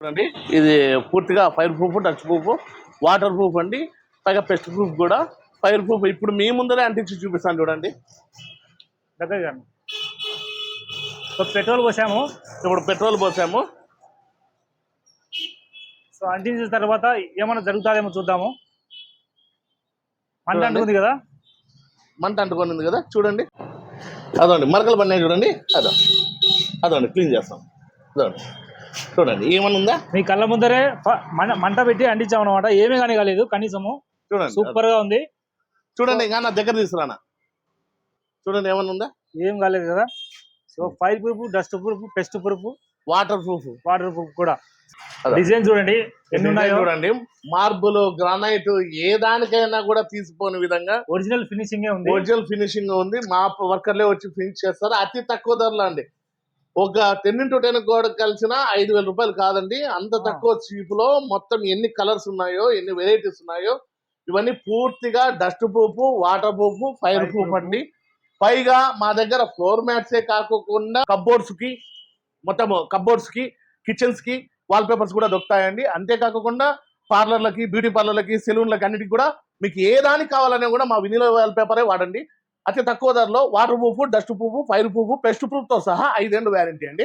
చూడండి ఇది పూర్తిగా fire proof, dust proof, water proof అండి. పైగా పెస్ట్ ప్రూఫ్ కూడా. ఫైర్ ప్రూఫ్ ఇప్పుడు మీ ముందరే అంటించి చూపిస్తాను చూడండి. దగ్గరగా సో పెట్రోల్ పోసాము. ఇప్పుడు పెట్రోల్ పోసాము. సో అంటించిన తర్వాత ఏమైనా జరుగుతుందేమో చూద్దాము. మంట అంటుకుంది కదా, మంట అంటుకునింది కదా చూడండి. అదండి మరకలు పడినాయి చూడండి. అదండి క్లీన్ చేస్తాం. అదండి చూడండి ఏమన్నా ఉందా. మీ కళ్ళ ముందరే మంట పెట్టి అంటించాం అనమాట. ఏమీ కానీ కాలేదు కనీసము. చూడండి సూపర్ గా ఉంది. చూడండి ఇంకా నా దగ్గర తీసుకురానా. చూడండి ఏమన్నా ఉందా. ఏం కాలేదు కదా. So fire proof, dust proof, pest proof, water proof కూడా. డిజైన్ చూడండి ఎన్ని ఉన్నాయో చూడండి. మార్బుల్, గ్రానైట్ ఏ దానికైనా కూడా తీసిపోని విధంగా ఒరిజినల్ ఫినిషింగ్ ఉంది. ఒరిజినల్ ఫినిషింగ్ ఉంది. మా వర్కర్లే వచ్చి ఫినిష్ చేస్తారు. అతి తక్కువ ధరలో అండి. ఒక 10x10 గోడ కలిసిన 5,000 రూపాయలు కాదండి. అంత తక్కువ చీప్ లో మొత్తం ఎన్ని కలర్స్ ఉన్నాయో, ఎన్ని వెరైటీస్ ఉన్నాయో ఇవన్నీ పూర్తిగా dust proof, water proof, fire proof అండి. పైగా మా దగ్గర ఫ్లోర్ మ్యాట్సే కాకుండా కప్బోర్డ్స్ కి, మొత్తం కప్బోర్డ్స్ కి, కిచెన్స్ కి వాల్ పేపర్స్ కూడా దొరుకుతాయండి. అంతేకాకుండా పార్లర్లకి, బ్యూటీ పార్లర్లకి, సెలూన్లకి అన్నిటికి కూడా మీకు ఏ దానికి కావాలనే కూడా మా వినిలో వాల్ పేపరే వాడండి. అతి తక్కువ ధరలో water proof, dust proof, fire proof, pest proof తో సహా 5 ఏళ్ళు వ్యారంటీ అండి.